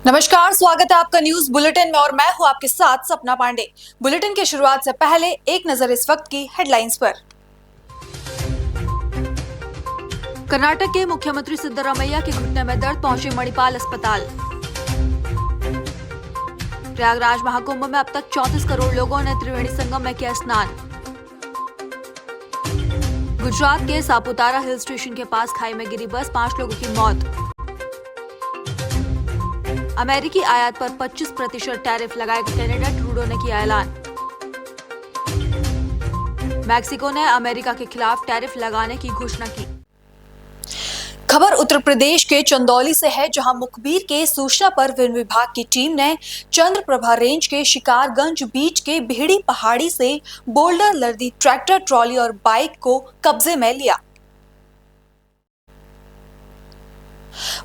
नमस्कार, स्वागत है आपका न्यूज बुलेटिन में और मैं हूं आपके साथ सपना पांडे। बुलेटिन की शुरुआत से पहले एक नजर इस वक्त की हेडलाइंस पर। कर्नाटक के मुख्यमंत्री सिद्धरामैया के घुटने में दर्द, पहुंचे मणिपाल अस्पताल। प्रयागराज महाकुंभ में अब तक 34 करोड़ लोगों ने त्रिवेणी संगम में किया स्नान। गुजरात के सापुतारा हिल स्टेशन के पास खाई में गिरी बस, 5 लोगों की मौत। अमेरिकी आयात पर 25% टैरिफ लगाएगा कनाडा, ट्रूडो ने किया ऐलान। मैक्सिको ने अमेरिका के खिलाफ टैरिफ लगाने की घोषणा की। खबर उत्तर प्रदेश के चंदौली से है, जहां मुखबिर के सूचना पर वन विभाग की टीम ने चंद्रप्रभा रेंज के शिकारगंज बीच के बिहड़ी पहाड़ी से बोल्डर लदी ट्रैक्टर, ट्रॉली और बाइक को कब्जे में लिया।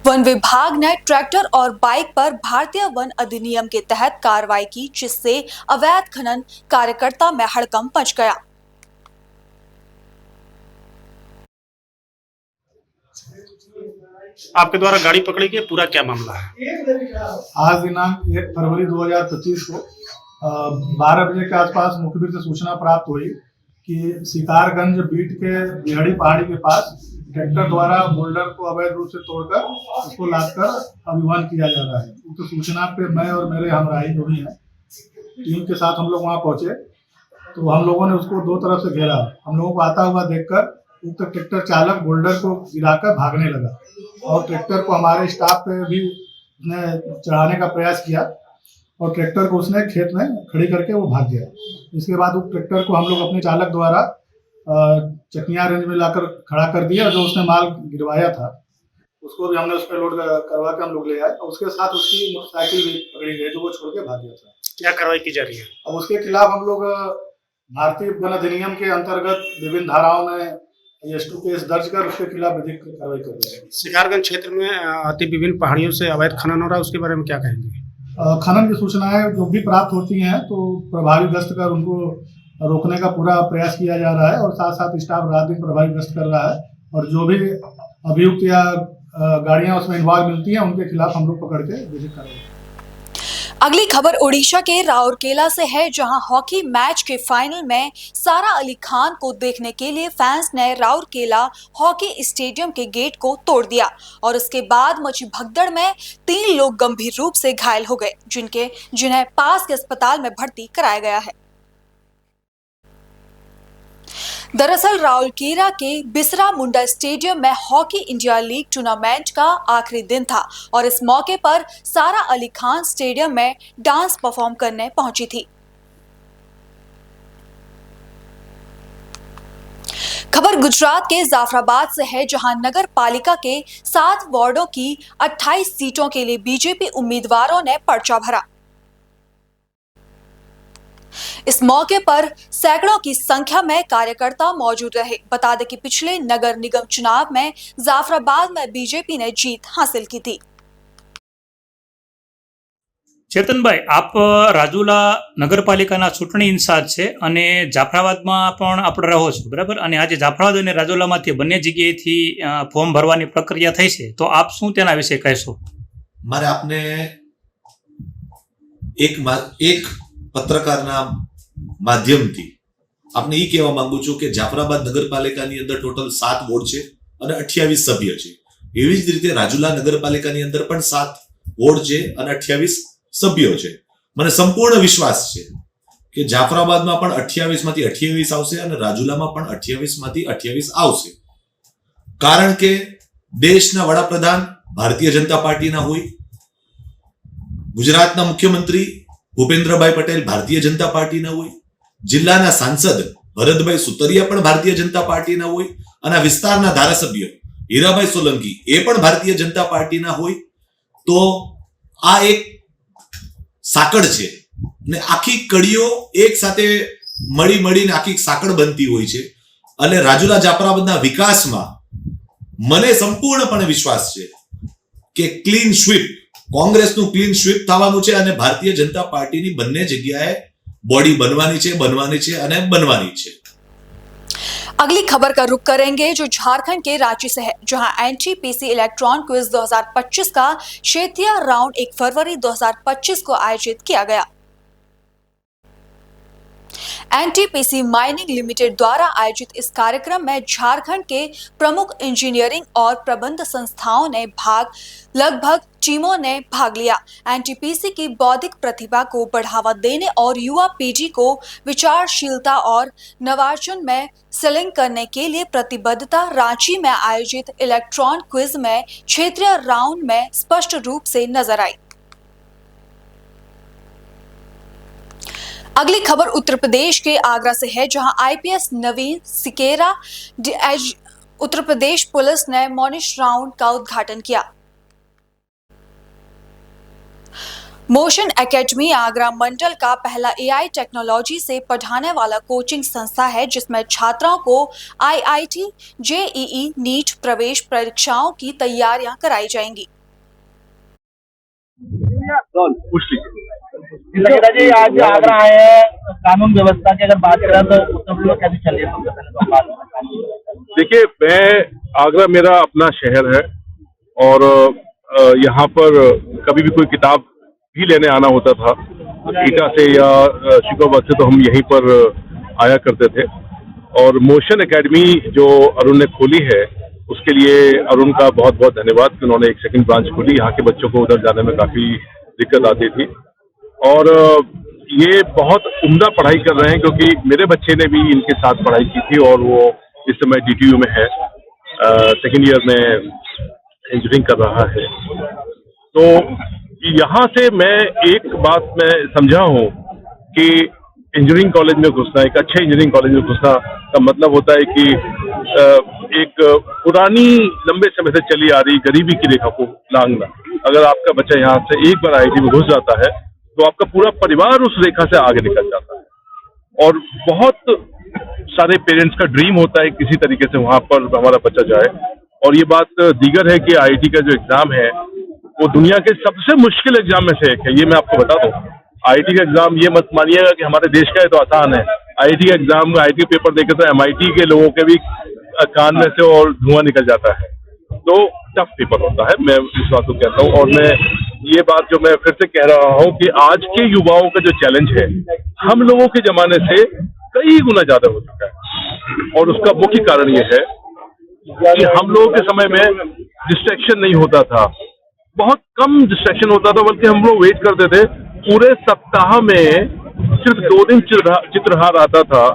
वन विभाग ने ट्रैक्टर और बाइक पर भारतीय वन अधिनियम के तहत कार्रवाई की, जिससे अवैध खनन कार्यकर्ता में हड़कंप मच गया। आपके द्वारा गाड़ी पकड़ी गई, पूरा क्या मामला है? आज दिनांक 1 फरवरी 2025 को 12 बजे के आसपास मुखबिर से सूचना प्राप्त हुई कि शिकारगंज बीट के बिहड़ी पहाड़ी के पास ट्रैक्टर द्वारा बोल्डर को अवैध रूप से तोड़कर उसको लादकर अभिवादन किया जा रहा है। तो सूचना पे मैं और मेरे हमराही जो भी हैं टीम के साथ हम लोग वहां पहुंचे, तो हम लोगों ने उसको दो तरफ से घेरा। हम लोगों को आता हुआ देखकर उक्त ट्रैक्टर चालक बोल्डर को गिराकर भागने लगा और ट्रैक्टर को हमारे स्टाफ पे भी उसने चढ़ाने का प्रयास किया और ट्रैक्टर को उसने खेत में खड़ी करके वो भाग गया। इसके बाद उस ट्रैक्टर को हम लोग अपने चालक द्वारा चकिया रेंज में लाकर खड़ा कर दिया। जो उसने माल गिरवाया था उसको भी हमने उस पर लोड करवा के हम लोग ले आए और उसके साथ उसकी मोटरसाइकिल भी पकड़ी गई जो वो छोड़ के भाग गया था। क्या कार्रवाई की जा रही है? अब उसके खिलाफ हम लोग भारतीय वन अधिनियम के अंतर्गत विभिन्न धाराओं में S2 केस दर्ज कर उसके खिलाफ विधिक कार्रवाई कर रहे हैं। शिकारगंज क्षेत्र में अति विभिन्न पहाड़ियों से अवैध खनन हो रहा है, उसके बारे में क्या कहेंगे? खनन की सूचनाएं जो भी प्राप्त होती हैं तो प्रभावी गश्त कर उनको रोकने का पूरा प्रयास किया जा रहा है और साथ साथ स्टाफ रात दिन प्रभावी गश्त कर रहा है और जो भी अभियुक्त या गाड़ियां उसमें इन्वॉल्व मिलती हैं उनके खिलाफ हम लोग पकड़ के विधिक कार्रवाई। अगली खबर ओडिशा के राउरकेला से है, जहां हॉकी मैच के फाइनल में सारा अली खान को देखने के लिए फैंस ने राउरकेला हॉकी स्टेडियम के गेट को तोड़ दिया और उसके बाद मची भगदड़ में 3 लोग गंभीर रूप से घायल हो गए, जिन्हें पास के अस्पताल में भर्ती कराया गया है। दरअसल राउरकेला के बिसरा मुंडा स्टेडियम में हॉकी इंडिया लीग टूर्नामेंट का आखिरी दिन था और इस मौके पर सारा अली खान स्टेडियम में डांस परफॉर्म करने पहुंची थी। खबर गुजरात के जाफराबाद से है, जहां नगर पालिका के 7 वार्डों की 28 सीटों के लिए बीजेपी उम्मीदवारों ने पर्चा भरा। इस मौके पर सैकड़ों की संख्या में कार्यकर्ता मौजूद रहे। बता दें कि पिछले नगर निगम चुनाव में जाफराबाद में बीजेपी ने जीत हासिल की थी। ચેતનભાઈ, આપ રાજુલા નગરપાલિકાના ચૂંટણી ઇન્ચાર્જ છે અને જાફરાબાદમાં પણ આપણે રહો છો, બરાબર? અને આજે જાફરાબાદ અને રાજુલામાંથી બંને જગ્યાએથી ફોર્મ ભરવાની પ્રક્રિયા થઈ છે, તો આપ શું તેના વિશે કહેશો? મારે આપને એક પત્રકારના માધ્યમથી આપને એ કહેવા માંગુ છું કે જાફરાબાદ નગરપાલિકાની અંદર ટોટલ 7 વોર્ડ છે અને 28 સભ્ય છે। એવી જ રીતે રાજુલા નગરપાલિકાની અંદર પણ 7 વોર્ડ છે અને 28 સભ્યો છે। મને સંપૂર્ણ વિશ્વાસ છે કે જાફરાબાદમાં પણ 28 માંથી 28 આવશે અને રાજુલામાં પણ 28 માંથી 28 આવશે, કારણ કે દેશના વડાપ્રધાન ભારતીય જનતા પાર્ટીના હોય, ગુજરાતના મુખ્યમંત્રી ભૂપેન્દ્રભાઈ પટેલ ભારતીય જનતા પાર્ટીના હોય, જિલ્લાના સાંસદ ભરતભાઈ સુતરિયા પણ ભારતીય જનતા પાર્ટીના હોય અને વિસ્તારના ધારાસભ્ય હીરાભાઈ સોલંકી એ પણ ભારતીય જનતા પાર્ટીના હોય। તો આ એક સાંકળ છે અને આખી કડીઓ એક સાથે મળીને આખી સાંકળ બનતી હોય છે અને રાજુલા જાફરાબાદના વિકાસમાં મને સંપૂર્ણપણે વિશ્વાસ છે કે ક્લીન સ્વીપ, કોંગ્રેસનું ક્લીન સ્વીપ થવાનું છે અને ભારતીય જનતા પાર્ટીની બંને જગ્યાએ બોડી બનવાની છે અને બનવાની છે। अगली खबर का रुख करेंगे जो झारखंड के रांची से है, जहां एनटीपीसी इलेक्ट्रॉन क्विज 2025 का क्षेत्रीय राउंड 1 फरवरी 2025 को आयोजित किया गया। एनटीपीसी माइनिंग लिमिटेड द्वारा आयोजित इस कार्यक्रम में झारखंड के प्रमुख इंजीनियरिंग और प्रबंध संस्थाओं ने लगभग टीमों ने भाग लिया। एनटीपीसी की बौद्धिक प्रतिभा को बढ़ावा देने और युवा पीढ़ी को विचारशीलता और नवाचार में संलग्न करने के लिए प्रतिबद्धता रांची में आयोजित इलेक्ट्रॉन क्विज में क्षेत्रीय राउंड में स्पष्ट रूप से नजर आई। अगली खबर उत्तर प्रदेश के आगरा से है, जहां आईपीएस नवीन सिकेरा उत्तर प्रदेश पुलिस ने मॉनिश राउंड का उद्घाटन किया। मोशन एकेडमी आगरा मंडल का पहला एआई टेक्नोलॉजी से पढ़ाने वाला कोचिंग संस्था है, जिसमें छात्राओं को आईआईटी, जेईई, नीट प्रवेश परीक्षाओं की तैयारियां कराई जाएंगी। जी आज आगरा आए हैं, कानून व्यवस्था की अगर बात करें तो उत्तर प्रदेश कैसे चल रही है? देखिए, मैं आगरा मेरा अपना शहर है और यहाँ पर कभी भी कोई किताब भी लेने आना होता था ईटा से या शिकोबाद से, तो हम यहीं पर आया करते थे। और मोशन एकेडमी जो अरुण ने खोली है, उसके लिए अरुण का बहुत बहुत धन्यवाद कि उन्होंने एक सेकंड ब्रांच खोली। यहाँ के बच्चों को उधर जाने में काफ़ी दिक्कत आती थी और ये बहुत उम्दा पढ़ाई कर रहे हैं, क्योंकि मेरे बच्चे ने भी इनके साथ पढ़ाई की थी और वो इस समय डीटीयू में है, सेकेंड ईयर में इंजीनियरिंग कर रहा है। तो यहाँ से मैं एक बात मैं समझा हूँ कि इंजीनियरिंग कॉलेज में घुसना, एक अच्छे इंजीनियरिंग कॉलेज में घुसना का मतलब होता है कि एक पुरानी लंबे समय से चली आ रही गरीबी की रेखा को लांघना। अगर आपका बच्चा यहाँ से एक बार आईआईटी में घुस जाता है तो आपका पूरा परिवार उस रेखा से आगे निकल जाता है। और बहुत सारे पेरेंट्स का ड्रीम होता है किसी तरीके से वहाँ पर हमारा बच्चा जाए। और ये बात दीगर है कि आईआईटी का जो एग्ज़ाम है वो दुनिया के सबसे मुश्किल एग्जाम में से एक है, ये मैं आपको बता दूं। आईआईटी का एग्जाम ये मत मानिएगा कि हमारे देश का है तो आसान है। आईआईटी का एग्जाम, आईआईटी पेपर देखे तो एमआईटी के लोगों के भी कान में से और धुआं निकल जाता है। तो टफ पेपर होता है, मैं इस बात को कहता हूँ। और मैं ये बात जो मैं फिर से कह रहा हूँ कि आज के युवाओं का जो चैलेंज है हम लोगों के जमाने से कई गुना ज्यादा हो चुका है। और उसका मुख्य कारण ये है कि हम लोगों के समय में डिस्ट्रैक्शन नहीं होता था, बहुत कम डिस्ट्रैक्शन होता था, बल्कि हम लोग वेट करते थे। पूरे सप्ताह में सिर्फ 2 दिन चित्रहार आता था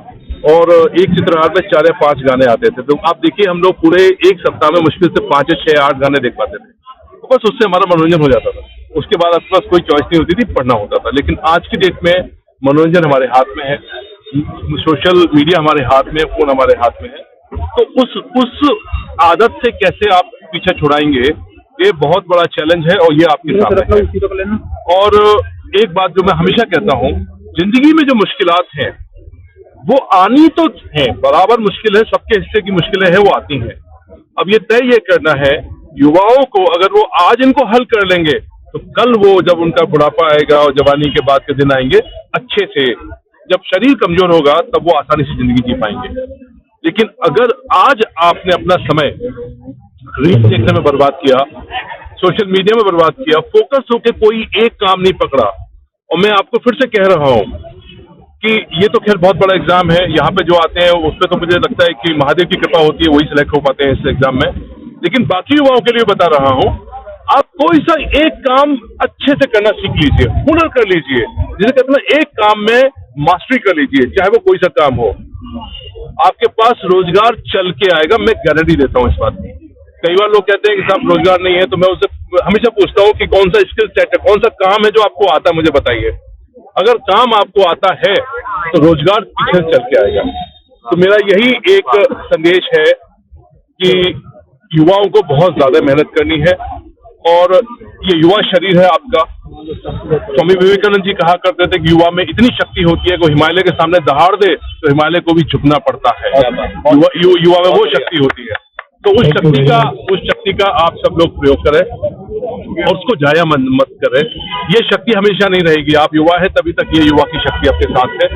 और एक चित्रहार में 4 या 5 गाने आते थे। तो आप देखिए, हम लोग पूरे एक सप्ताह में मुश्किल से 5 या 6 8 गाने देख पाते थे। तो बस उससे हमारा मनोरंजन हो जाता था। उसके बाद आपके पास कोई चॉइस नहीं होती थी, पढ़ना होता था। लेकिन आज की डेट में मनोरंजन हमारे हाथ में है, सोशल मीडिया हमारे हाथ में है, फोन हमारे हाथ में है। तो उस आदत से कैसे आप पीछे छुड़ाएंगे, ये बहुत बड़ा चैलेंज है और ये आपके सामने है। और एक बात जो मैं हमेशा कहता हूँ, जिंदगी में जो मुश्किलात हैं वो आनी तो है, बराबर मुश्किल है, सबके हिस्से की मुश्किलें हैं, वो आती हैं। अब ये तय ये करना है युवाओं को, अगर वो आज इनको हल कर लेंगे तो कल वो जब उनका बुढ़ापा आएगा और जवानी के बाद के दिन आएंगे अच्छे से, जब शरीर कमजोर होगा तब वो आसानी से जिंदगी जी पाएंगे। लेकिन अगर आज आपने अपना समय रील्स देखने में बर्बाद किया, सोशल मीडिया में बर्बाद किया, फोकस होकर कोई एक काम नहीं पकड़ा, और मैं आपको फिर से कह रहा हूं कि ये तो खैर बहुत बड़ा एग्जाम है, यहाँ पे जो आते हैं उस पर तो मुझे लगता है कि महादेव की कृपा होती है, वही सिलेक्ट हो पाते हैं इस एग्जाम में। लेकिन बाकी युवाओं के लिए बता रहा हूँ, आप कोई सा एक काम अच्छे से करना सीख लीजिए, हुनर कर लीजिए, जिसे कहते हैं एक काम में मास्टरी कर लीजिए, चाहे वो कोई सा काम हो। आपके पास रोजगार चल के आएगा, मैं गारंटी देता हूँ इस बात की। कई बार लोग कहते हैं कि साहब रोजगार नहीं है, तो मैं उससे हमेशा पूछता हूँ कि कौन सा स्किल सेट है, कौन सा काम है जो आपको आता है, मुझे बताइए। अगर काम आपको आता है तो रोजगार पीछे चल के आएगा। तो मेरा यही एक संदेश है कि युवाओं को बहुत ज्यादा मेहनत करनी है, और ये युवा शरीर है आपका। स्वामी विवेकानंद जी कहा करते थे कि युवा में इतनी शक्ति होती है कि हिमालय के सामने दहाड़ दे तो हिमालय को भी झुकना पड़ता है। युवा में वो शक्ति होती है। तो उस शक्ति का आप सब लोग प्रयोग करें और उसको जाया मत करें। ये शक्ति हमेशा नहीं रहेगी, आप युवा है तभी तक ये युवा की शक्ति आपके साथ है।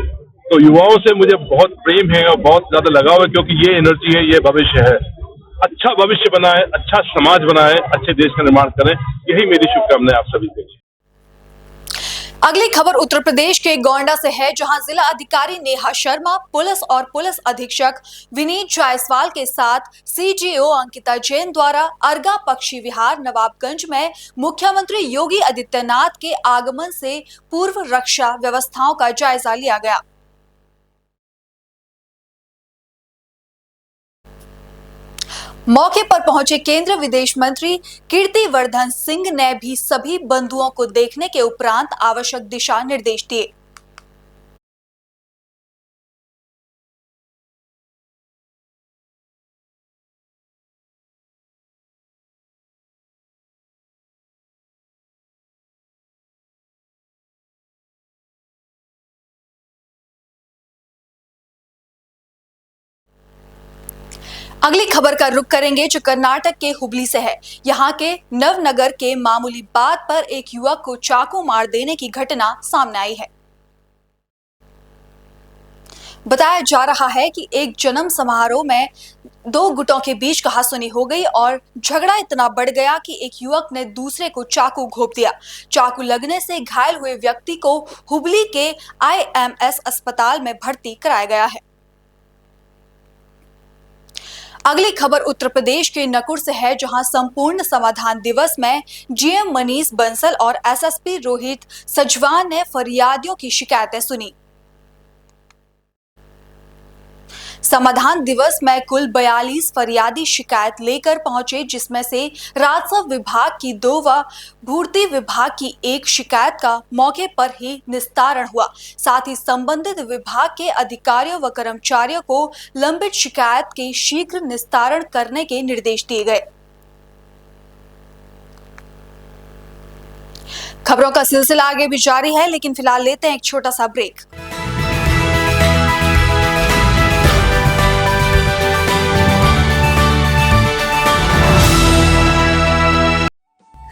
तो युवाओं से मुझे बहुत प्रेम है और बहुत ज्यादा लगाव है, क्योंकि ये एनर्जी है, ये भविष्य है। अच्छा भविष्य बनाए, अच्छा समाज बनाए, अच्छे देश का निर्माण करें, यही मेरी शुभकामनाएं आप सभी के। अगली खबर उत्तर प्रदेश के गोंडा से है, जहां जिला अधिकारी नेहा शर्मा पुलिस और पुलिस अधीक्षक विनीत जायसवाल के साथ सीजीओ अंकिता जैन द्वारा अर्गा पक्षी विहार नवाबगंज में मुख्यमंत्री योगी आदित्यनाथ के आगमन से पूर्व रक्षा व्यवस्थाओं का जायजा लिया गया। मौके पर पहुंचे केंद्रीय विदेश मंत्री कीर्तिवर्धन सिंह ने भी सभी बंधुओं को देखने के उपरांत आवश्यक दिशा निर्देश दिए। अगली खबर का रुख करेंगे जो कर्नाटक के हुबली से है। यहाँ के नवनगर के मामूली बात पर एक युवक को चाकू मार देने की घटना सामने आई है। बताया जा रहा है कि एक जन्म समारोह में दो गुटों के बीच कहासुनी हो गई और झगड़ा इतना बढ़ गया कि एक युवक ने दूसरे को चाकू घोंप दिया। चाकू लगने से घायल हुए व्यक्ति को हुबली के IMS अस्पताल में भर्ती कराया गया है। अगली खबर उत्तर प्रदेश के नकुर से है, जहां संपूर्ण समाधान दिवस में GM मनीष बंसल और SSP रोहित सजवान ने फरियादियों की शिकायतें सुनी। समाधान दिवस में कुल 42 फरियादी शिकायत लेकर पहुंचे, जिसमें से राजस्व विभाग की 2 व भूर्ति विभाग की 1 शिकायत का मौके पर ही निस्तारण हुआ। साथ ही संबंधित विभाग के अधिकारियों व कर्मचारियों को लंबित शिकायत के शीघ्र निस्तारण करने के निर्देश दिए गए। खबरों का सिलसिला आगे भी जारी है, लेकिन फिलहाल लेते हैं एक छोटा सा ब्रेक।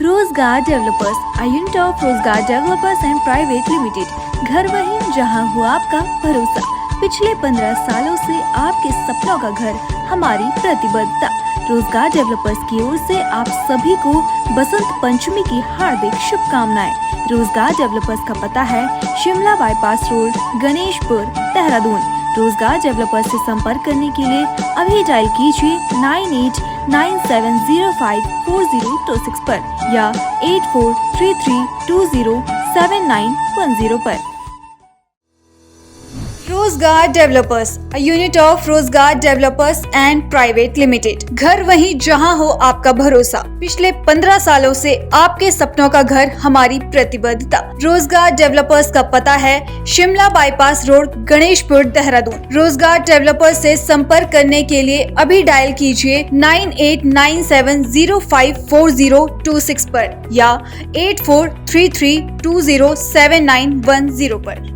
रोजगार डेवलपर्स, a unit of रोजगार डेवलपर्स एंड प्राइवेट लिमिटेड। घर वही जहां हुआ आपका भरोसा। पिछले 15 सालों से आपके सपनों का घर हमारी प्रतिबद्धता। रोजगार डेवलपर्स की ओर से आप सभी को बसंत पंचमी की हार्दिक शुभकामनाएं। रोजगार डेवलपर्स का पता है शिमला बाईपास रोड, गणेशपुर, देहरादून। रोजगार डेवलपर्स से संपर्क करने के लिए अभी डायल कीजिए 9897054026 पर या 8433207910 पर। रोजगार डेवलपर्स, a unit of रोजगार डेवलपर्स एंड प्राइवेट लिमिटेड। घर वही जहां हो आपका भरोसा। पिछले 15 सालों से आपके सपनों का घर हमारी प्रतिबद्धता। रोजगार डेवलपर्स का पता है शिमला बाईपास रोड, गणेशपुर, देहरादून। रोजगार डेवलपर्स से संपर्क करने के लिए अभी डायल कीजिए 9897054026 पर या 8433207910 पर।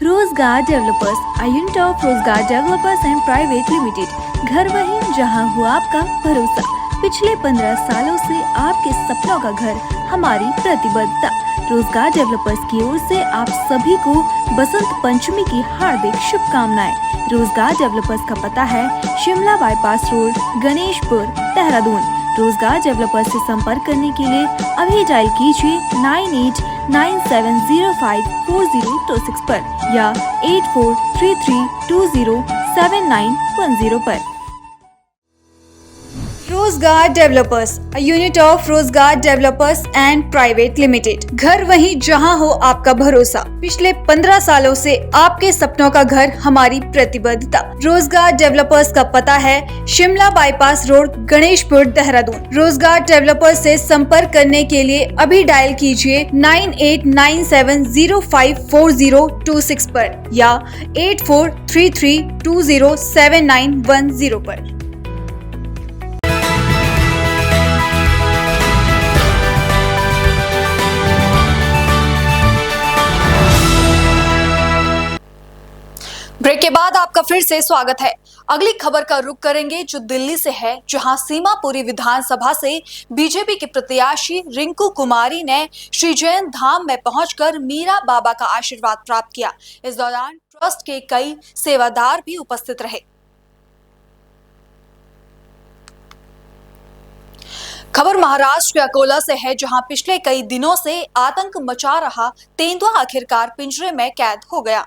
रोजगार डेवलपर्स, a unit of रोजगार डेवलपर्स एंड प्राइवेट लिमिटेड। घर वही जहां हुआ आपका भरोसा। पिछले 15 सालों से आपके सपनों का घर हमारी प्रतिबद्धता। रोजगार डेवलपर्स की ओर से आप सभी को बसंत पंचमी की हार्दिक शुभकामनाएं। रोजगार डेवलपर्स का पता है शिमला बाईपास रोड, गणेशपुर, देहरादून। रोजगार डेवलपर्स से संपर्क करने के लिए अभी डायल कीजिए 9897054026 पर या 8433207910 पर। रोजगार डेवलपर्स, a unit of रोजगार डेवलपर्स एंड प्राइवेट लिमिटेड। घर वही जहां हो आपका भरोसा। पिछले 15 सालों से आपके सपनों का घर हमारी प्रतिबद्धता। रोजगार डेवलपर्स का पता है शिमला बाईपास रोड, गणेशपुर, देहरादून। रोजगार डेवलपर्स से संपर्क करने के लिए अभी डायल कीजिए 9897054026 पर या 8433207910 पर। ब्रेक के बाद आपका फिर से स्वागत है। अगली खबर का रुख करेंगे जो दिल्ली से है, जहां सीमापुरी विधानसभा से बीजेपी के प्रत्याशी रिंकू कुमारी ने श्री जैन धाम में पहुंचकर मीरा बाबा का आशीर्वाद प्राप्त किया। इस दौरान ट्रस्ट के कई सेवादार भी उपस्थित रहे। खबर महाराष्ट्र के अकोला से है, जहां पिछले कई दिनों से आतंक मचा रहा तेंदुआ आखिरकार पिंजरे में कैद हो गया।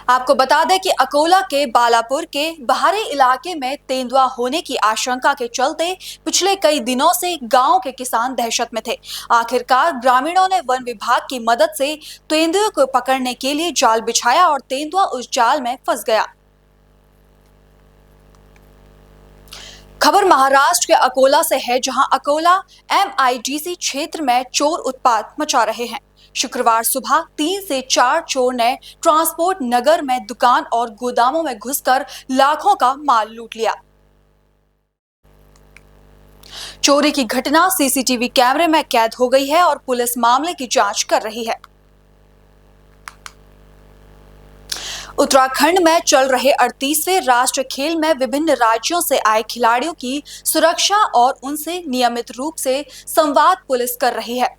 आपको बता दें कि अकोला के बालापुर के बाहरी इलाके में तेंदुआ होने की आशंका के चलते पिछले कई दिनों से गांव के किसान दहशत में थे। आखिरकार ग्रामीणों ने वन विभाग की मदद से तेंदुए को पकड़ने के लिए जाल बिछाया और तेंदुआ उस जाल में फंस गया। खबर महाराष्ट्र के अकोला से है, जहां अकोला MIDC क्षेत्र में चोर उत्पात मचा रहे हैं। शुक्रवार सुबह 3 से 4 चोर ने ट्रांसपोर्ट नगर में दुकान और गोदामों में घुसकर लाखों का माल लूट लिया। चोरी की घटना CCTV कैमरे में कैद हो गई है और पुलिस मामले की जांच कर रही है। उत्तराखंड में चल रहे 38वें राष्ट्रीय खेल में विभिन्न राज्यों से आए खिलाड़ियों की सुरक्षा और उनसे नियमित रूप से संवाद पुलिस कर रही है।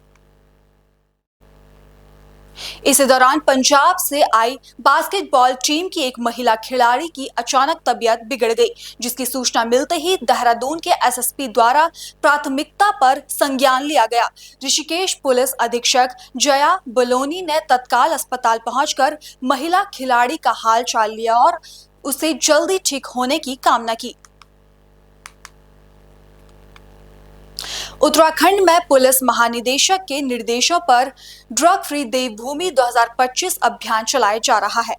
इसी दौरान पंजाब से आई बास्केटबॉल टीम की एक महिला खिलाड़ी की अचानक तबीयत बिगड़ गई, जिसकी सूचना मिलते ही देहरादून के SSP द्वारा प्राथमिकता पर संज्ञान लिया गया। ऋषिकेश पुलिस अधीक्षक जया बलोनी ने तत्काल अस्पताल पहुंचकर महिला खिलाड़ी का हाल चाल लिया और उसे जल्दी ठीक होने की कामना की। उत्तराखंड में पुलिस महानिदेशक के निर्देशों पर ड्रग फ्री देवभूमि 2025 अभियान चलाया जा रहा है।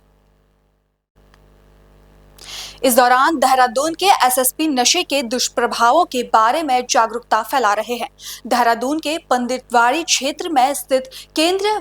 इस दौरान देहरादून के SSP नशे के दुष्प्रभावों के बारे में जागरूकता फैला रहे हैं। देहरादून के पंडितवाड़ी क्षेत्र में स्थित केंद्रीय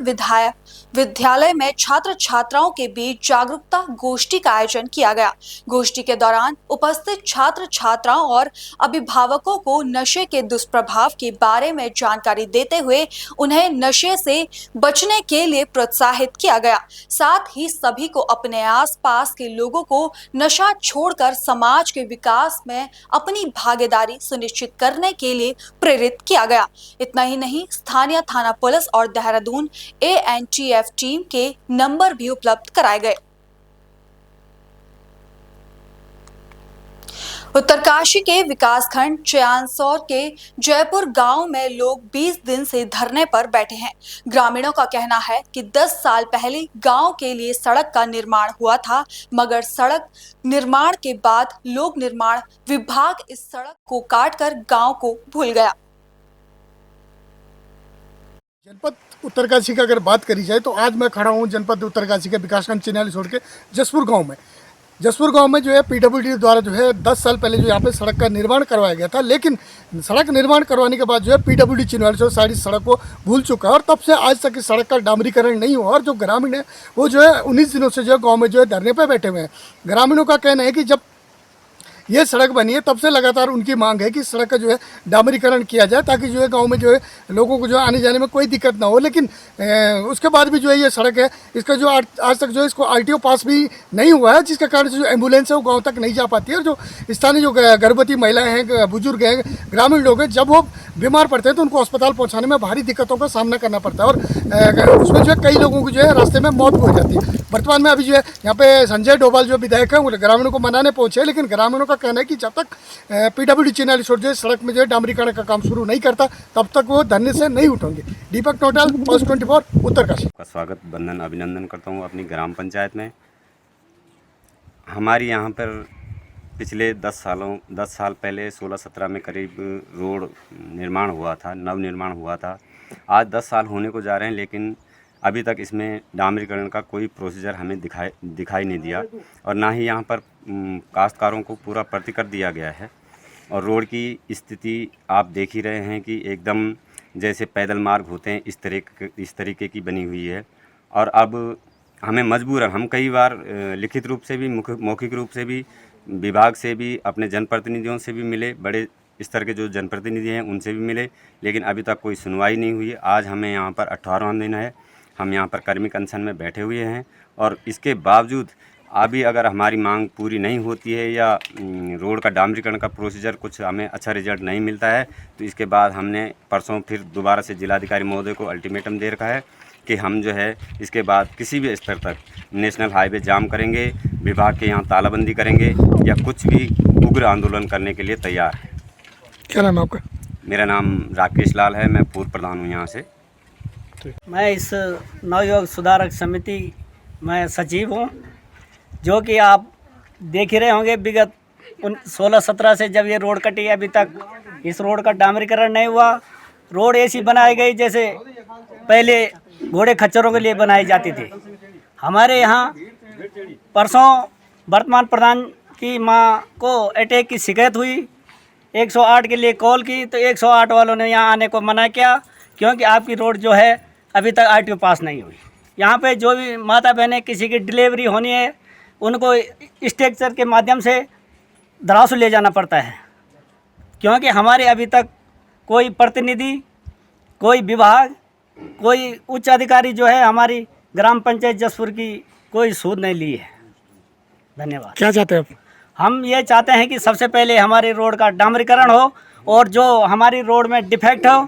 विद्यालय में छात्र छात्राओं के बीच जागरूकता गोष्ठी का आयोजन किया गया। गोष्ठी के दौरान उपस्थित छात्र छात्राओं और अभिभावकों को नशे के दुष्प्रभाव के बारे में जानकारी देते हुए उन्हें नशे से बचने के लिए प्रोत्साहित किया गया। साथ ही सभी को अपने आसपास के लोगों को नशा छोड़कर समाज के विकास में अपनी भागीदारी सुनिश्चित करने के लिए प्रेरित किया गया। इतना ही नहीं, स्थानीय थाना पुलिस और देहरादून ANTF टीम के नंबर भी उपलब्ध कराए गए। उत्तरकाशी के विकासखंड चयानसौर के जयपुर गांव में लोग 20 दिन से धरने पर बैठे हैं। ग्रामीणों का कहना है कि 10 साल पहले गांव के लिए सड़क का निर्माण हुआ था, मगर सड़क निर्माण के बाद लोक निर्माण विभाग इस सड़क को काटकर गांव को भूल गया। जनपद उत्तरकाशी की अगर बात करी जाए तो आज मैं खड़ा हूँ जनपद उत्तरकाशी के विकासखंड चिन्यालीसौर के जसपुर गांव में। जसपुर गांव में जो है PWD द्वारा जो है 10 साल पहले जो यहाँ पे सड़क का निर्माण करवाया गया था, लेकिन सड़क निर्माण करवाने के बाद जो है PWD चिन्यालीसौर सारी सड़क को भूल चुका है और तब से आज तक इस सड़क का डामरीकरण नहीं हुआ। और जो ग्रामीण है वो जो है 19 दिनों से जो है गाँव में जो है धरने पर बैठे हुए हैं। ग्रामीणों का कहना है कि जब ये सड़क बनी है तब से लगातार उनकी मांग है कि सड़क का जो है डामरीकरण किया जाए, ताकि जो है गांव में जो है लोगों को जो है आने जाने में कोई दिक्कत ना हो। लेकिन उसके बाद भी जो है ये सड़क है, इसका जो आज तक जो है इसको RTO पास भी नहीं हुआ है, जिसके कारण से जो एम्बुलेंस है वो गांव तक नहीं जा पाती है। और जो स्थानीय जो गर्भवती महिलाएं हैं, बुजुर्ग हैं, ग्रामीण लोग हैं, जब वो बीमार पड़ते हैं तो उनको अस्पताल पहुँचाने में भारी दिक्कतों का सामना करना पड़ता है और उसमें जो है कई लोगों की जो है रास्ते में मौत हो जाती है। वर्तमान में अभी जो है यहाँ पे संजय डोभाल जो विधायक हैं वो ग्रामीणों को मनाने पहुँचे, लेकिन ग्रामीणों का कहना है कि जब तक PWD चिन्यालीसौर जो है सड़क में जो है डामरीकरण का काम शुरू नहीं करता तब तक वो धरने से नहीं उठेंगे। दीपक नोटाल, पोस्ट 24, उत्तरकाशी। का स्वागत, वंदन, अभिनंदन करता हूँ अपनी ग्राम पंचायत में। हमारी यहाँ पर पिछले 10 साल पहले 16-17 में करीब रोड निर्माण हुआ था, नव निर्माण हुआ था। आज 10 साल होने को जा रहे हैं, लेकिन अभी तक इसमें डामरीकरण का कोई प्रोसीजर हमें दिखाई नहीं दिया और ना ही यहाँ पर काश्तकारों को पूरा प्रति कर दिया गया है। और रोड की स्थिति आप देख ही रहे हैं कि एकदम जैसे पैदल मार्ग होते हैं इस तरीके की बनी हुई है। और अब हमें मजबूरन हम कई बार लिखित रूप से भी मौखिक रूप से भी विभाग से भी अपने जनप्रतिनिधियों से भी मिले, बड़े स्तर के जो जनप्रतिनिधि हैं उनसे भी मिले, लेकिन अभी तक कोई सुनवाई नहीं हुई है। आज हमें यहाँ पर 18वां दिन है। हम यहाँ पर कर्मिक अनशन में बैठे हुए हैं और इसके बावजूद अभी अगर हमारी मांग पूरी नहीं होती है या रोड का डामरीकरण का प्रोसीजर कुछ हमें अच्छा रिजल्ट नहीं मिलता है तो इसके बाद हमने परसों फिर दोबारा से जिलाधिकारी महोदय को अल्टीमेटम दे रखा है कि हम जो है इसके बाद किसी भी स्तर तक नेशनल हाईवे जाम करेंगे, विभाग के यहाँ तालाबंदी करेंगे या कुछ भी उग्र आंदोलन करने के लिए तैयार है। क्या नाम है आपका? मेरा नाम राकेश लाल है, मैं पूर्व प्रधान हूँ यहाँ से। मैं इस नवयुवक सुधारक समिति में सचिव हूँ। जो कि आप देख ही रहे होंगे विगत 16-17 से जब ये रोड कटी अभी तक इस रोड का डामरीकरण नहीं हुआ। रोड ऐसी बनाई गई जैसे पहले घोड़े खच्चरों के लिए बनाई जाती थी। हमारे यहाँ परसों वर्तमान प्रधान की माँ को अटैक की शिकायत हुई, 108 के लिए कॉल की तो 108 वालों ने यहाँ आने को मना किया क्योंकि आपकी रोड जो है अभी तक RTO पास नहीं हुई। यहाँ पे जो भी माता बहनें किसी की डिलीवरी होनी है उनको स्ट्रक्चर के माध्यम से धरासू ले जाना पड़ता है क्योंकि हमारे अभी तक कोई प्रतिनिधि, कोई विभाग, कोई उच्च अधिकारी जो है हमारी ग्राम पंचायत जसपुर की कोई सूद नहीं ली है। धन्यवाद। क्या चाहते हैं आप? हम ये चाहते हैं कि सबसे पहले हमारी रोड का डामरीकरण हो और जो हमारी रोड में डिफेक्ट हो,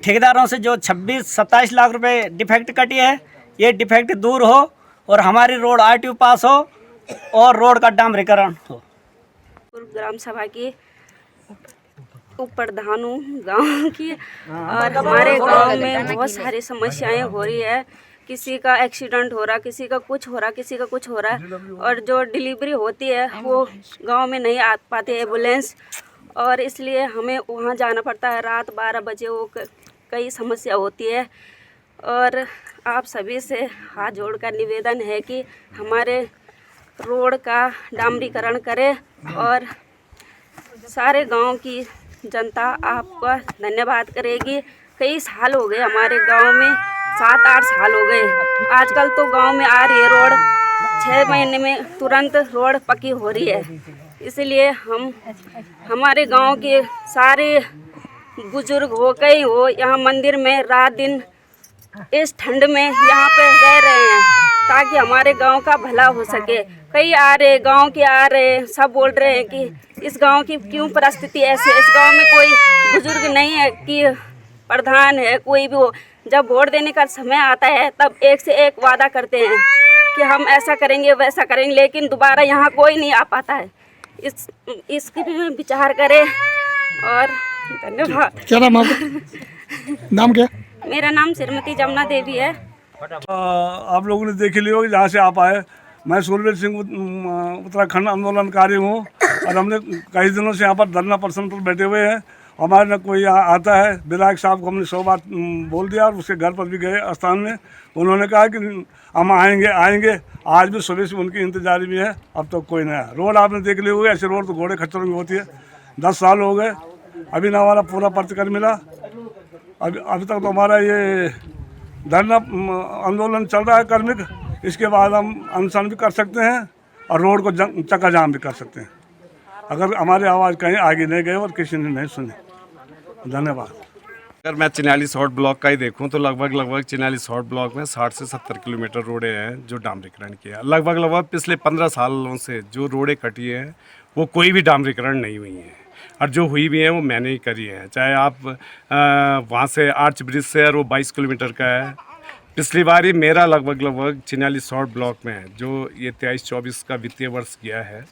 ठेकेदारों से जो 26-27 लाख रुपए डिफेक्ट कटी है ये डिफेक्ट दूर हो और हमारी रोड RTO पास हो और रोड का डामरीकरण हो। ग्राम सभा की उप प्रधान हूँ गाँव की और हमारे गांव में बहुत सारी समस्याएं हो रही है। किसी का एक्सीडेंट हो रहा, किसी का कुछ हो रहा, किसी का कुछ हो रहा है और जो डिलीवरी होती है वो गांव में नहीं आ पाते एम्बुलेंस और इसलिए हमें वहाँ जाना पड़ता है रात 12 बजे। वो कई समस्या होती है और आप सभी से हाथ जोड़कर निवेदन है कि हमारे रोड का डामरीकरण करें और सारे गांव की जनता आपका धन्यवाद करेगी। कई साल हो गए हमारे गांव में, 7-8 साल हो गए। आजकल तो गांव में आ रही है रोड, 6 महीने में तुरंत रोड पक्की हो रही है। इसलिए हम हमारे गांव के सारे बुजुर्ग हो कई हो यहाँ मंदिर में रात दिन इस ठंड में यहाँ पे रह रहे हैं ताकि हमारे गांव का भला हो सके। कई आ रहे, गांव के आ रहे, सब बोल रहे हैं कि इस गांव की क्यों परिस्थिति ऐसी है। इस गांव में कोई बुजुर्ग नहीं है कि प्रधान है, कोई भी हो। जब वोट देने का समय आता है तब एक से एक वादा करते हैं कि हम ऐसा करेंगे वैसा करेंगे, लेकिन दोबारा यहाँ कोई नहीं आ पाता है। इसकी भी विचार करें और धन्यवाद। क्या नाम आपका? नाम क्या? मेरा नाम श्रीमती जमुना देवी है। आप लोगों ने देख लिया होगा जहाँ से आप आए। मैं सूरवीर सिंह उत्तराखंड आंदोलनकारी हूँ और हमने कई दिनों से यहाँ पर धरना प्रदर्शन पर बैठे हुए हैं। हमारे न कोई आता है, विधायक साहब को हमने 100 बार बोल दिया और उसके घर पर भी गए स्थान में। उन्होंने कहा कि हम आएंगे। आज भी सुबह से उनकी इंतजार भी है, अब तक तो कोई नहीं आया। रोड आपने देख ली होगी, ऐसी रोड तो घोड़े खच्चरों में होती है। 10 साल हो गए, अभी ना हमारा पूरा प्रतिकर मिला। अभी तक तो हमारा ये धरना आंदोलन चल रहा है कर्मिक। इसके बाद हम अनशन भी कर सकते हैं और रोड को चक्का जाम भी कर सकते हैं अगर हमारी आवाज़ कहीं आगे नहीं गई और किसी ने नहीं सुनी। धन्यवाद। अगर मैं चिन्याली सॉर्ट ब्लॉक का ही देखूं तो लगभग चिन्याली सॉर्ट ब्लॉक में 60 से 70 किलोमीटर रोडें हैं जो डामरीकरण किया। लगभग पिछले 15 सालों से जो रोडें कटी हैं वो कोई भी डामरीकरण नहीं हुई हैं और जो हुई भी हैं वो मैंने ही करी है। चाहे आप वहाँ से आर्च ब्रिज से और वो 22 किलोमीटर का है। पिछली बार ही मेरा लगभग चिन्याली सॉर्ट ब्लॉक में जो ये 23-24 का वित्तीय वर्ष गया है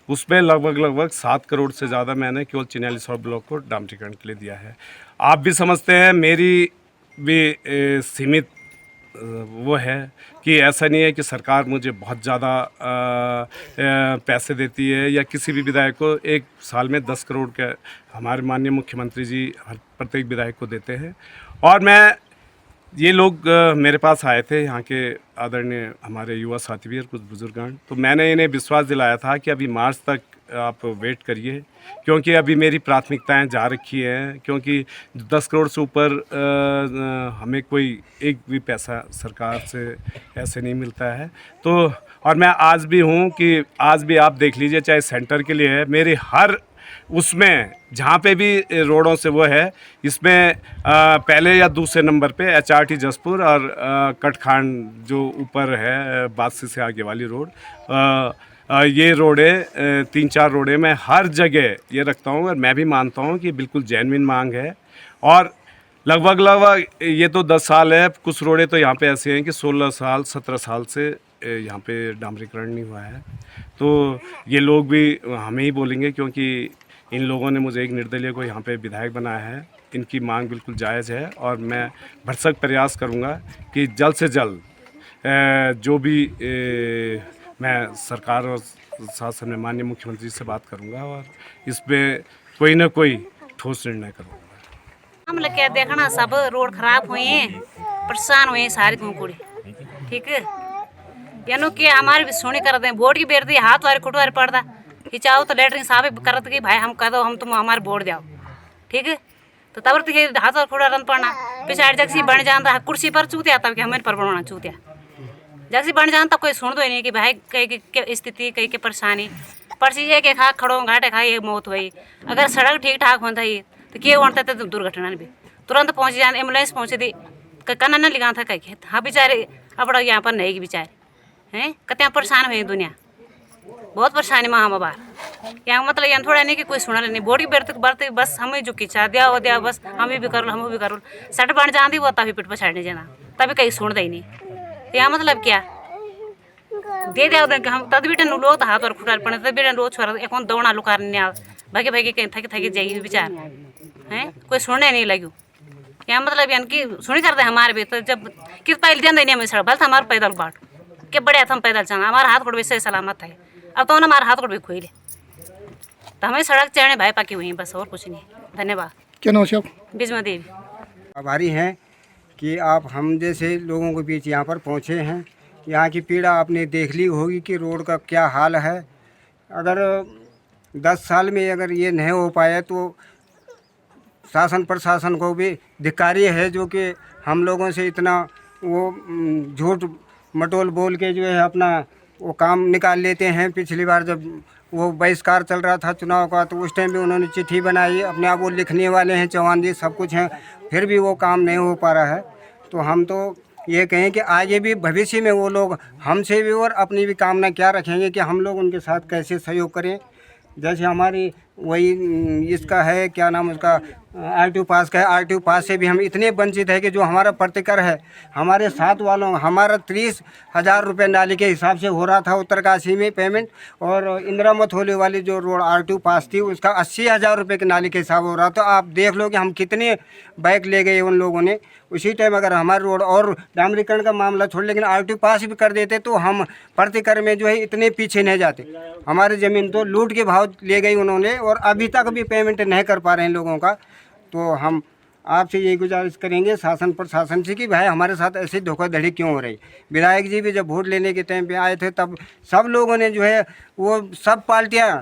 उसमें लगभग 7 करोड़ से ज़्यादा मैंने केवल चिन्याली सॉर्ट ब्लॉक को डामरीकरण के लिए दिया है। आप भी समझते हैं, मेरी भी सीमित वो है कि ऐसा नहीं है कि सरकार मुझे बहुत ज़्यादा पैसे देती है या किसी भी विधायक को एक साल में 10 करोड़ के हमारे माननीय मुख्यमंत्री जी हर प्रत्येक विधायक को देते हैं। और मैं ये लोग मेरे पास आए थे, यहाँ के आदरणीय हमारे युवा साथी भी और कुछ बुजुर्गगण, तो मैंने इन्हें विश्वास दिलाया था कि अभी मार्च तक आप वेट करिए क्योंकि अभी मेरी प्राथमिकताएं जा रखी हैं। क्योंकि 10 करोड़ से ऊपर हमें कोई एक भी पैसा सरकार से ऐसे नहीं मिलता है। तो और मैं आज भी हूँ कि आज भी आप देख लीजिए, चाहे सेंटर के लिए है, मेरे हर उसमें जहाँ पे भी रोडों से वो है, इसमें पहले या दूसरे नंबर पे HRT जसपुर और कटखांड जो ऊपर है बादसी से आगे वाली रोड, ये रोडें 3-4 रोडें मैं हर जगह ये रखता हूँ और मैं भी मानता हूँ कि बिल्कुल जेन्युइन मांग है। और लगभग ये तो 10 साल है, कुछ रोडें तो यहाँ पे ऐसे हैं कि 16 साल 17 साल से यहाँ पे डामरीकरण नहीं हुआ है। तो ये लोग भी हमें ही बोलेंगे, क्योंकि इन लोगों ने मुझे एक निर्दलीय को यहाँ पे विधायक बनाया है। इनकी मांग बिल्कुल जायज़ है और मैं भरसक प्रयास करूँगा कि जल्द से जल्द जो भी मैं सरकार और शासन में माननीय मुख्यमंत्री से बात करूँगा और इस पर कोई ना कोई ठोस निर्णय करूँगा। हम लोग क्या देखना, सब रोड खराब हुए हैं, परेशान हुए हैं सारी कुड़ी, ठीक है। यानो कि हमारे भी सुनी कर दें, वोट की बेर दी हाथ वारे खुट वारे पड़ता कि चाहो तो लेटरिन साहब करत कि भाई हम कह दो, हम तुम हमारे वोट जाओ, ठीक है। तो तब तक हाथ वारे खुट रन पड़ना पिछाड़ जगसी बन जाता कुर्सी पर चूतिया, तब कि हमें पर बनाना चूतिया जगसी बन जाता, कोई सुन दो नहीं कि भाई कहीं की स्थिति कहीं की परेशानी पर्ची है कि खा खड़ो घाटे खा ये मौत हुई। अगर सड़क ठीक ठाक होता ही तो क्या होता तो दुर्घटना भी तुरंत पहुँच जाए, एम्बुलेंस पहुँचे दी कन्ना न लिखा था कहीं। हाँ बेचारे अब यहाँ पर नहीं कि बेचारे हैं कत्या परेशान हुए दुनिया, बहुत परेशानी में हम बार यहाँ मतलब यहाँ थोड़ा नहीं कि कोई सुना नहीं। वोट की बढ़ते बस हमें जो खिंचा दिया हो दिया, बस हम भी करो हम भी करो, सट बन जाती वो तभी पीठ पछाड़ नहीं जाना, तभी कहीं सुन दे नहीं। यहाँ मतलब क्या दे दिया हम तद बेटे लोग तो हाथ और खुटार पड़े तब बेटे रोज छोरा एक दौड़ा लुकार नहीं भागे भागे कहीं थकी थकी जाइए विचार हैं, कोई सुनने नहीं लगी। यहाँ मतलब यानी कि सुनी करते हमारे भी, तो जब किस पहले ध्यान देनी हमें सड़क भल था हमारे पैदल बाट के बड़े हम पैदल चलना, हमारा हाथ गोड़ भी सही सलामत है। अब तो हमारा हाथ गोड़ भी खोई ले, तो हमें सड़क चढ़ने भाई पाकी हुई बस, और कुछ नहीं। धन्यवाद। क्या नाम है? बिजमा देवी। आभारी हैं कि आप हम जैसे लोगों के बीच यहाँ पर पहुँचे हैं। यहाँ की पीड़ा आपने देख ली होगी कि रोड का क्या हाल है। अगर 10 साल में अगर ये नहीं हो पाया तो शासन प्रशासन को भी धिक्कारी है, जो कि हम लोगों से इतना वो झूठ मटोल बोल के जो है अपना वो काम निकाल लेते हैं। पिछली बार जब वो बहिष्कार चल रहा था चुनाव का, तो उस टाइम भी उन्होंने चिट्ठी बनाई, अपने आप वो लिखने वाले हैं, चौहान जी सब कुछ हैं, फिर भी वो काम नहीं हो पा रहा है। तो हम तो ये कहें कि आगे भी भविष्य में वो लोग हमसे भी और अपनी भी कामना क्या रखेंगे कि हम लोग उनके साथ कैसे सहयोग करें। जैसे हमारी वही इसका है क्या नाम उसका RTO पास का है, RTO पास से भी हम इतने वंचित है कि जो हमारा प्रतिकर है हमारे साथ वालों हमारा 30,000 रुपये नाली के हिसाब से हो रहा था उत्तरकाशी में पेमेंट, और इंदिरा मथोली वाली जो रोड RTO पास थी उसका 80,000 रुपये के नाली के हिसाब हो रहा। तो आप देख लो कि हम कितने बैक ले गए उन लोगों ने। उसी टाइम अगर हमारे रोड और डामरीकरण का मामला छोड़ लेकिन RTO पास भी कर देते तो हम प्रतिकर में जो है इतने पीछे नहीं जाते। हमारी ज़मीन तो लूट के भाव ले गई उन्होंने और अभी तक भी पेमेंट नहीं कर पा रहे हैं लोगों का। तो हम आपसे यही गुजारिश करेंगे शासन प्रशासन से कि भाई हमारे साथ ऐसी धोखाधड़ी क्यों हो रही। विधायक जी भी जब वोट लेने के टाइम पे आए थे तब सब लोगों ने जो है वो सब पार्टियां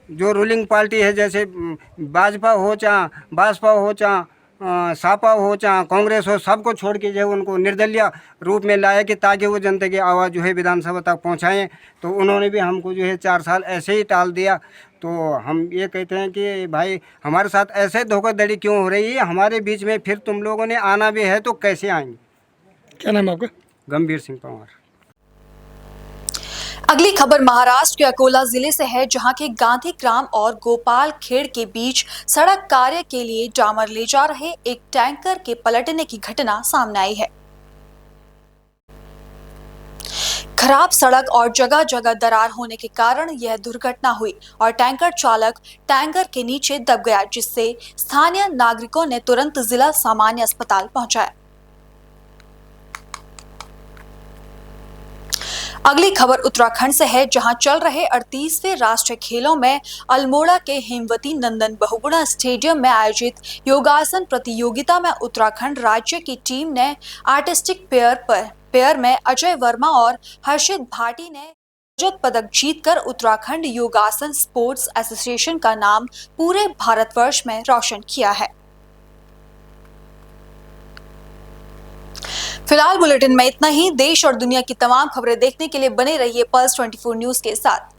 जो रूलिंग पार्टी है जैसे भाजपा हो चाहे बसपा हो चाहे सापा हो चाहे कांग्रेस हो, सबको छोड़ के जो है उनको निर्दलीय रूप में लाया कि ताकि वो जनता की आवाज़ जो है विधानसभा तक पहुंचाएं। तो उन्होंने भी हमको जो है 4 साल ऐसे ही टाल दिया। तो हम ये कहते हैं कि भाई हमारे साथ ऐसे धोखाधड़ी क्यों हो रही है हमारे बीच में, फिर तुम लोगों ने आना भी है तो कैसे आएंगे। क्या नाम है आपका? गंभीर सिंह पंवार। अगली खबर महाराष्ट्र के अकोला जिले से है, जहां के गांधी ग्राम और गोपाल खेड़ के बीच सड़क कार्य के लिए डामर ले जा रहे एक टैंकर के पलटने की घटना सामने आई है। खराब सड़क और जगह जगह दरार होने के कारण यह दुर्घटना हुई और टैंकर चालक टैंकर के नीचे दब गया, जिससे स्थानीय नागरिकों ने तुरंत जिला सामान्य अस्पताल पहुंचाया। अगली खबर उत्तराखंड से है, जहां चल रहे 38वें राष्ट्रीय खेलों में अल्मोड़ा के हेमवती नंदन बहुगुणा स्टेडियम में आयोजित योगासन प्रतियोगिता में उत्तराखंड राज्य की टीम ने आर्टिस्टिक पेयर में अजय वर्मा और हर्षित भाटी ने रजत पदक जीतकर उत्तराखंड योगासन स्पोर्ट्स एसोसिएशन का नाम पूरे भारतवर्ष में रोशन किया है। फिलहाल बुलेटिन में इतना ही। देश और दुनिया की तमाम खबरें देखने के लिए बने रहिए पल्स 24 न्यूज के साथ।